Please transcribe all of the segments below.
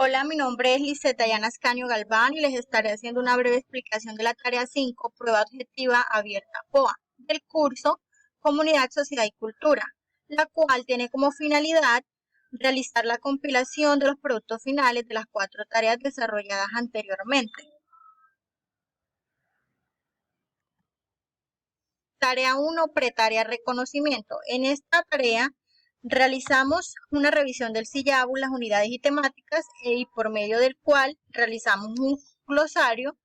Hola, mi nombre es Lisset Dayana Ascanio Galván y les estaré haciendo una breve explicación de la tarea 5, prueba objetiva abierta POA, del curso Comunidad, Sociedad y Cultura, la cual tiene como finalidad realizar la compilación de los productos finales de las 4 tareas desarrolladas anteriormente. Tarea 1, pretarea reconocimiento. En esta tarea realizamos una revisión del syllabus, las unidades y temáticas, y por medio del cual realizamos un glosario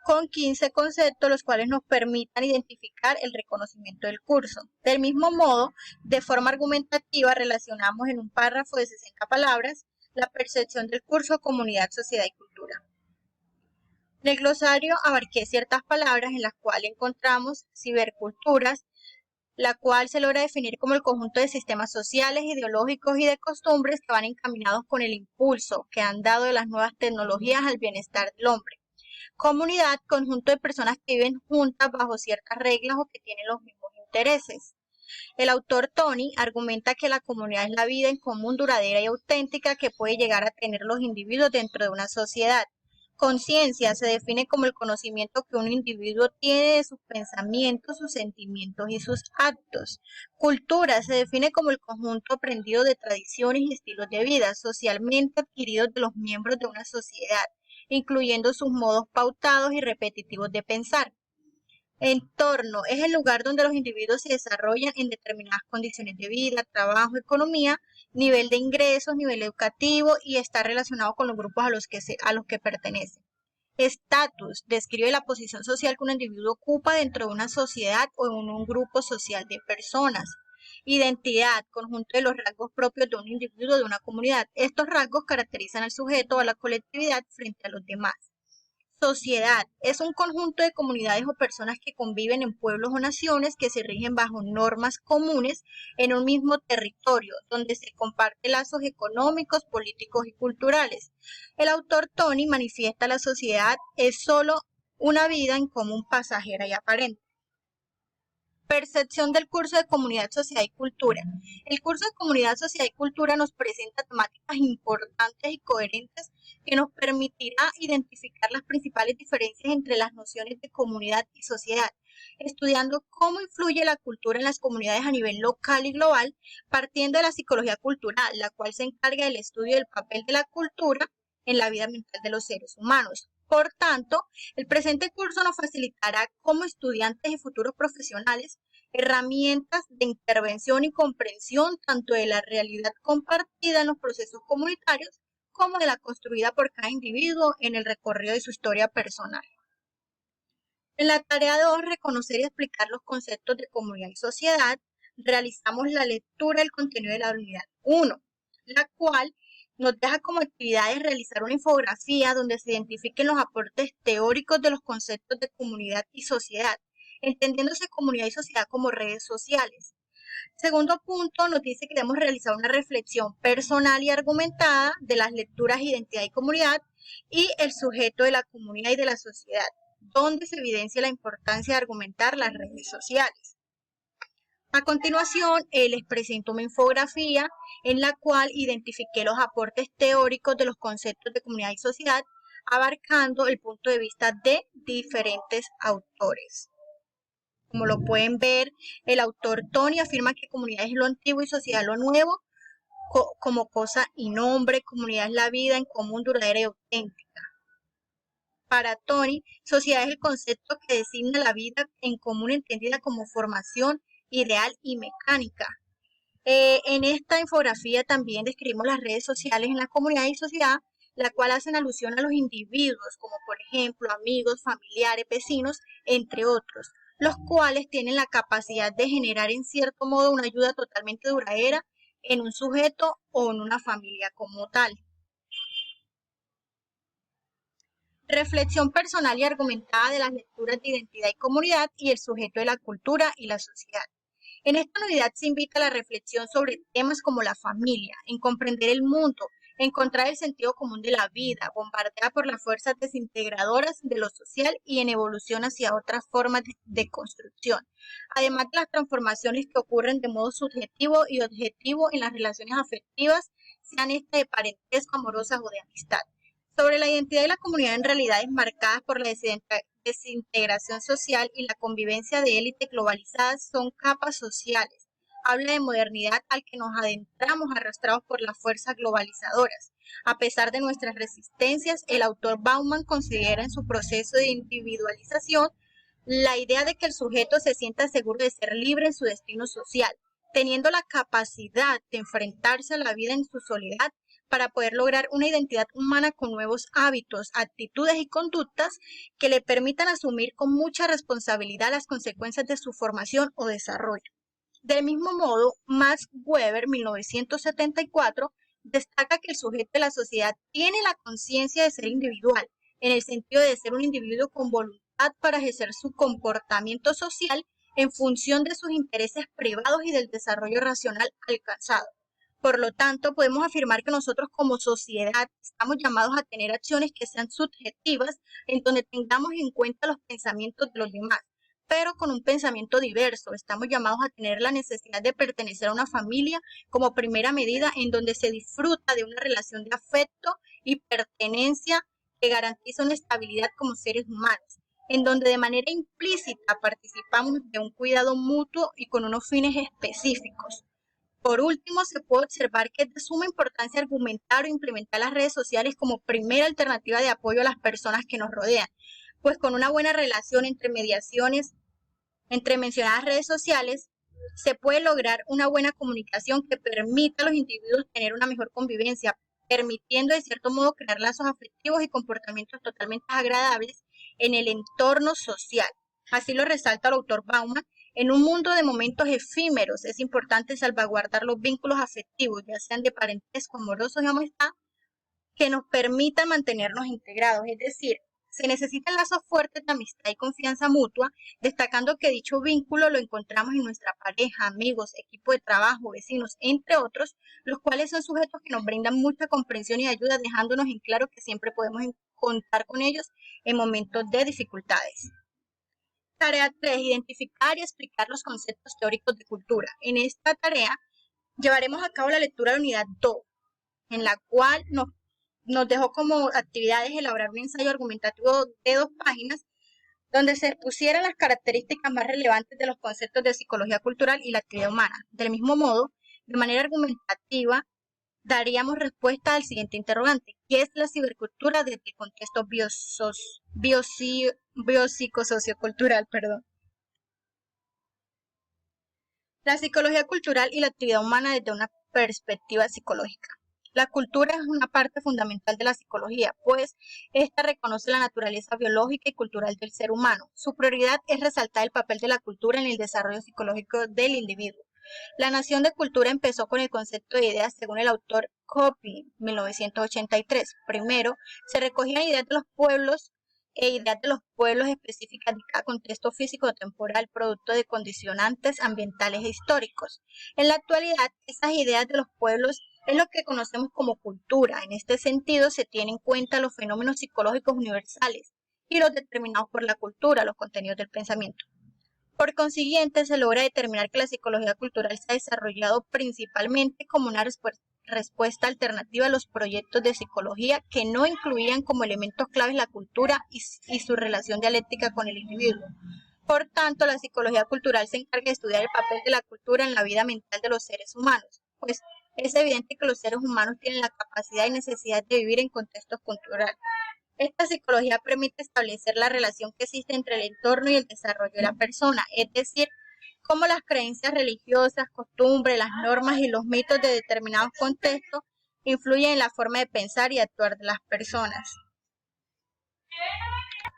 con 15 conceptos, los cuales nos permitan identificar el reconocimiento del curso. Del mismo modo, de forma argumentativa, relacionamos en un párrafo de 60 palabras la percepción del curso Comunidad, Sociedad y Cultura. En el glosario abarqué ciertas palabras en las cuales encontramos ciberculturas, la cual se logra definir como el conjunto de sistemas sociales, ideológicos y de costumbres que van encaminados con el impulso que han dado de las nuevas tecnologías al bienestar del hombre. Comunidad, conjunto de personas que viven juntas bajo ciertas reglas o que tienen los mismos intereses. El autor Tony argumenta que la comunidad es la vida en común duradera y auténtica que puede llegar a tener los individuos dentro de una sociedad. Conciencia se define como el conocimiento que un individuo tiene de sus pensamientos, sus sentimientos y sus actos. Cultura se define como el conjunto aprendido de tradiciones y estilos de vida socialmente adquiridos de los miembros de una sociedad, incluyendo sus modos pautados y repetitivos de pensar. Entorno es el lugar donde los individuos se desarrollan en determinadas condiciones de vida, trabajo, economía, nivel de ingresos, nivel educativo y está relacionado con los grupos a los que pertenecen. Estatus describe la posición social que un individuo ocupa dentro de una sociedad o en un grupo social de personas. Identidad, conjunto de los rasgos propios de un individuo o de una comunidad. Estos rasgos caracterizan al sujeto o a la colectividad frente a los demás. Sociedad es un conjunto de comunidades o personas que conviven en pueblos o naciones que se rigen bajo normas comunes en un mismo territorio, donde se comparten lazos económicos, políticos y culturales. El autor Tony manifiesta la sociedad es solo una vida en común pasajera y aparente. Percepción del curso de Comunidad, Sociedad y Cultura. El curso de Comunidad, Sociedad y Cultura nos presenta temáticas importantes y coherentes que nos permitirá identificar las principales diferencias entre las nociones de comunidad y sociedad, estudiando cómo influye la cultura en las comunidades a nivel local y global, partiendo de la psicología cultural, la cual se encarga del estudio del papel de la cultura en la vida mental de los seres humanos. Por tanto, el presente curso nos facilitará como estudiantes y futuros profesionales herramientas de intervención y comprensión tanto de la realidad compartida en los procesos comunitarios como de la construida por cada individuo en el recorrido de su historia personal. En la tarea 2, reconocer y explicar los conceptos de comunidad y sociedad, realizamos la lectura del contenido de la unidad 1, la cual nos deja como actividades realizar una infografía donde se identifiquen los aportes teóricos de los conceptos de comunidad y sociedad, entendiéndose comunidad y sociedad como redes sociales. Segundo punto, nos dice que debemos realizar una reflexión personal y argumentada de las lecturas identidad y comunidad y el sujeto de la comunidad y de la sociedad, donde se evidencia la importancia de argumentar las redes sociales. A continuación, les presento una infografía en la cual identifiqué los aportes teóricos de los conceptos de comunidad y sociedad, abarcando el punto de vista de diferentes autores. Como lo pueden ver, el autor Tony afirma que comunidad es lo antiguo y sociedad lo nuevo, como cosa y nombre, comunidad es la vida en común, duradera y auténtica. Para Tony, sociedad es el concepto que designa la vida en común entendida como formación, ideal y mecánica. En esta infografía también describimos las redes sociales en la comunidad y sociedad, la cual hacen alusión a los individuos, como por ejemplo amigos, familiares, vecinos, entre otros, los cuales tienen la capacidad de generar en cierto modo una ayuda totalmente duradera en un sujeto o en una familia como tal. Reflexión personal y argumentada de las lecturas de identidad y comunidad y el sujeto de la cultura y la sociedad. En esta unidad se invita a la reflexión sobre temas como la familia, en comprender el mundo, encontrar el sentido común de la vida, bombardeada por las fuerzas desintegradoras de lo social y en evolución hacia otras formas de construcción, además de las transformaciones que ocurren de modo subjetivo y objetivo en las relaciones afectivas, sean estas de parentesco, amorosas o de amistad. Sobre la identidad de la comunidad en realidades marcadas por la desintegración social y la convivencia de élites globalizadas son capas sociales. Habla de modernidad al que nos adentramos arrastrados por las fuerzas globalizadoras. A pesar de nuestras resistencias, el autor Bauman considera en su proceso de individualización la idea de que el sujeto se sienta seguro de ser libre en su destino social, teniendo la capacidad de enfrentarse a la vida en su soledad para poder lograr una identidad humana con nuevos hábitos, actitudes y conductas que le permitan asumir con mucha responsabilidad las consecuencias de su formación o desarrollo. Del mismo modo, Max Weber, 1974, destaca que el sujeto de la sociedad tiene la conciencia de ser individual, en el sentido de ser un individuo con voluntad para ejercer su comportamiento social en función de sus intereses privados y del desarrollo racional alcanzado. Por lo tanto, podemos afirmar que nosotros como sociedad estamos llamados a tener acciones que sean subjetivas, en donde tengamos en cuenta los pensamientos de los demás, pero con un pensamiento diverso. Estamos llamados a tener la necesidad de pertenecer a una familia como primera medida, en donde se disfruta de una relación de afecto y pertenencia que garantiza una estabilidad como seres humanos, en donde de manera implícita participamos de un cuidado mutuo y con unos fines específicos. Por último, se puede observar que es de suma importancia argumentar o implementar las redes sociales como primera alternativa de apoyo a las personas que nos rodean, pues con una buena relación entre mediaciones entre mencionadas redes sociales se puede lograr una buena comunicación que permita a los individuos tener una mejor convivencia, permitiendo de cierto modo crear lazos afectivos y comportamientos totalmente agradables en el entorno social. Así lo resalta el autor Bauman. En un mundo de momentos efímeros es importante salvaguardar los vínculos afectivos, ya sean de parentesco, amorosos y amistad, que nos permitan mantenernos integrados. Es decir, se necesitan lazos fuertes de amistad y confianza mutua, destacando que dicho vínculo lo encontramos en nuestra pareja, amigos, equipo de trabajo, vecinos, entre otros, los cuales son sujetos que nos brindan mucha comprensión y ayuda, dejándonos en claro que siempre podemos contar con ellos en momentos de dificultades. Tarea 3. Identificar y explicar los conceptos teóricos de cultura. En esta tarea llevaremos a cabo la lectura de la unidad 2, en la cual nos dejó como actividades elaborar un ensayo argumentativo de 2 páginas donde se pusieran las características más relevantes de los conceptos de psicología cultural y la actividad humana. Del mismo modo, de manera argumentativa, daríamos respuesta al siguiente interrogante: ¿qué es la cibercultura desde el contexto biopsicosociocultural? La psicología cultural y la actividad humana desde una perspectiva psicológica. La cultura es una parte fundamental de la psicología, pues esta reconoce la naturaleza biológica y cultural del ser humano. Su prioridad es resaltar el papel de la cultura en el desarrollo psicológico del individuo. La noción de cultura empezó con el concepto de ideas según el autor Copy, 1983. Primero, se recogían ideas de los pueblos específicas de cada contexto físico o temporal, producto de condicionantes ambientales e históricos. En la actualidad, esas ideas de los pueblos es lo que conocemos como cultura. En este sentido, se tienen en cuenta los fenómenos psicológicos universales y los determinados por la cultura, los contenidos del pensamiento. Por consiguiente, se logra determinar que la psicología cultural se ha desarrollado principalmente como una respuesta alternativa a los proyectos de psicología que no incluían como elementos claves la cultura y su relación dialéctica con el individuo. Por tanto, la psicología cultural se encarga de estudiar el papel de la cultura en la vida mental de los seres humanos, pues es evidente que los seres humanos tienen la capacidad y necesidad de vivir en contextos culturales. Esta psicología permite establecer la relación que existe entre el entorno y el desarrollo de la persona, es decir, cómo las creencias religiosas, costumbres, las normas y los mitos de determinados contextos influyen en la forma de pensar y actuar de las personas.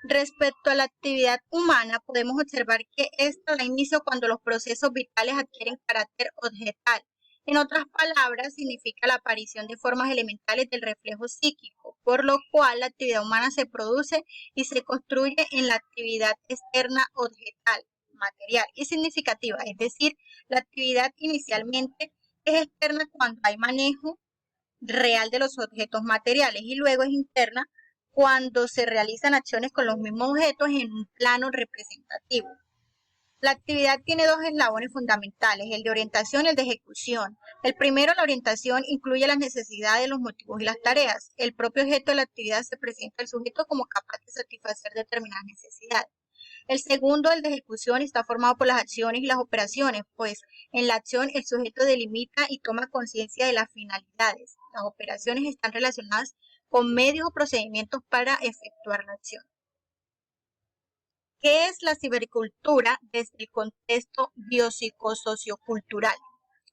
Respecto a la actividad humana, podemos observar que esta da inicio cuando los procesos vitales adquieren carácter objetal. En otras palabras, significa la aparición de formas elementales del reflejo psíquico, por lo cual la actividad humana se produce y se construye en la actividad externa objetal, material y significativa, es decir, la actividad inicialmente es externa cuando hay manejo real de los objetos materiales y luego es interna cuando se realizan acciones con los mismos objetos en un plano representativo. La actividad tiene dos eslabones fundamentales, el de orientación y el de ejecución. El primero, la orientación, incluye las necesidades, los motivos y las tareas. El propio objeto de la actividad se presenta al sujeto como capaz de satisfacer determinadas necesidades. El segundo, el de ejecución, está formado por las acciones y las operaciones, pues en la acción el sujeto delimita y toma conciencia de las finalidades. Las operaciones están relacionadas con medios o procedimientos para efectuar la acción. ¿Qué es la cibercultura desde el contexto biopsicosociocultural?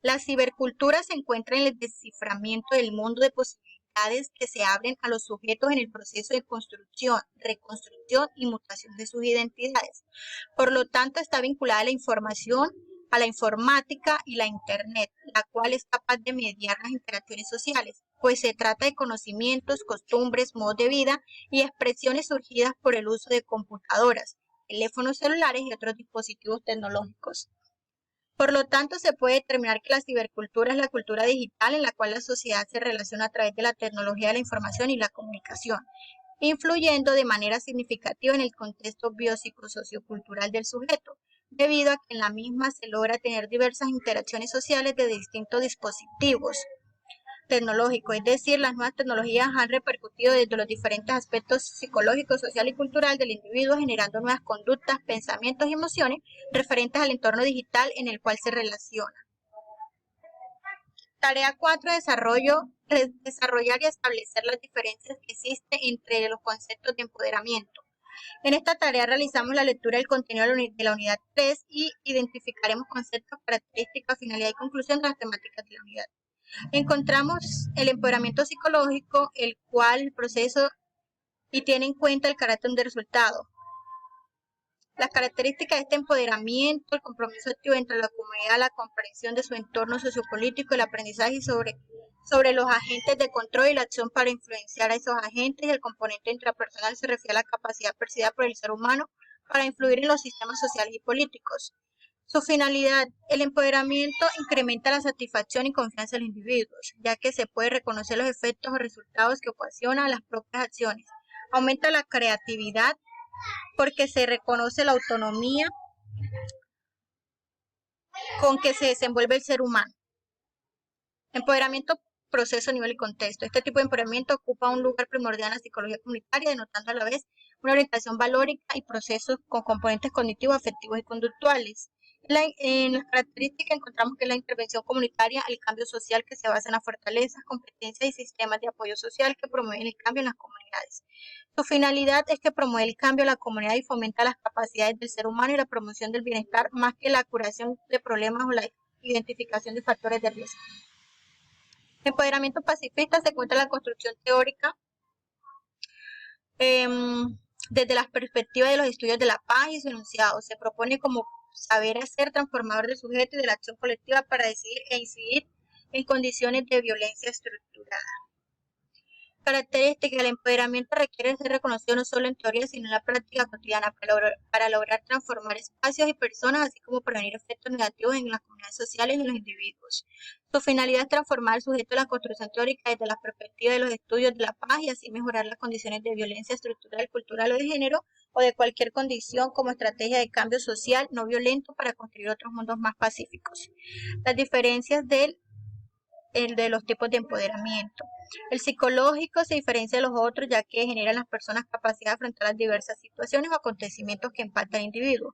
La cibercultura se encuentra en el desciframiento del mundo de posibilidades que se abren a los sujetos en el proceso de construcción, reconstrucción y mutación de sus identidades. Por lo tanto, está vinculada a la información, a la informática y la Internet, la cual es capaz de mediar las interacciones sociales, pues se trata de conocimientos, costumbres, modos de vida y expresiones surgidas por el uso de computadoras, teléfonos celulares y otros dispositivos tecnológicos. Por lo tanto, se puede determinar que la cibercultura es la cultura digital en la cual la sociedad se relaciona a través de la tecnología de la información y la comunicación, influyendo de manera significativa en el contexto biopsicosociocultural del sujeto, debido a que en la misma se logra tener diversas interacciones sociales de distintos dispositivos tecnológico, es decir, las nuevas tecnologías han repercutido desde los diferentes aspectos psicológicos, social y cultural del individuo, generando nuevas conductas, pensamientos y emociones referentes al entorno digital en el cual se relaciona. Tarea 4, desarrollar y establecer las diferencias que existen entre los conceptos de empoderamiento. En esta tarea realizamos la lectura del contenido de la unidad 3 y identificaremos conceptos, características, finalidad y conclusión de las temáticas de la unidad. Encontramos el empoderamiento psicológico, el cual el proceso y tiene en cuenta el carácter de resultado. Las características de este empoderamiento, el compromiso activo entre la comunidad, la comprensión de su entorno sociopolítico, el aprendizaje sobre los agentes de control y la acción para influenciar a esos agentes, y el componente intrapersonal se refiere a la capacidad percibida por el ser humano para influir en los sistemas sociales y políticos. Su finalidad, el empoderamiento incrementa la satisfacción y confianza de los individuos, ya que se puede reconocer los efectos o resultados que ocasionan las propias acciones. Aumenta la creatividad porque se reconoce la autonomía con que se desenvuelve el ser humano. Empoderamiento, proceso, nivel y contexto. Este tipo de empoderamiento ocupa un lugar primordial en la psicología comunitaria, denotando a la vez una orientación valórica y procesos con componentes cognitivos, afectivos y conductuales. En las características encontramos que la intervención comunitaria, el cambio social que se basa en las fortalezas, competencias y sistemas de apoyo social que promueven el cambio en las comunidades. Su finalidad es que promueve el cambio en la comunidad y fomenta las capacidades del ser humano y la promoción del bienestar más que la curación de problemas o la identificación de factores de riesgo. Empoderamiento pacifista se encuentra en la construcción teórica desde la perspectiva de los estudios de la paz y su enunciado. Se propone como saber hacer transformador del sujeto y de la acción colectiva para decidir e incidir en condiciones de violencia estructurada. Características: el empoderamiento requiere ser reconocido no solo en teoría, sino en la práctica cotidiana para lograr transformar espacios y personas, así como prevenir efectos negativos en las comunidades sociales y en los individuos. Su finalidad es transformar al sujeto de la construcción teórica desde la perspectiva de los estudios de la paz y así mejorar las condiciones de violencia estructural, cultural o de género o de cualquier condición como estrategia de cambio social no violento para construir otros mundos más pacíficos. Las diferencias de los tipos de empoderamiento. El psicológico se diferencia de los otros ya que genera en las personas capacidad de afrontar las diversas situaciones o acontecimientos que impactan al individuo.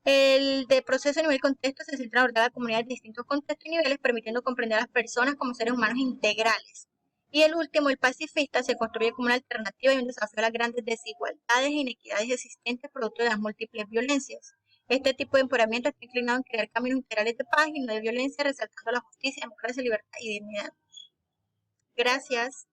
El de proceso a nivel contexto se centra en abordar a la comunidad de distintos contextos y niveles, permitiendo comprender a las personas como seres humanos integrales. Y el último, el pacifista, se construye como una alternativa y un desafío a las grandes desigualdades e inequidades existentes producto de las múltiples violencias. Este tipo de empoderamiento está inclinado en crear caminos integrales de paz y no de violencia, resaltando la justicia, democracia, libertad y dignidad. Gracias.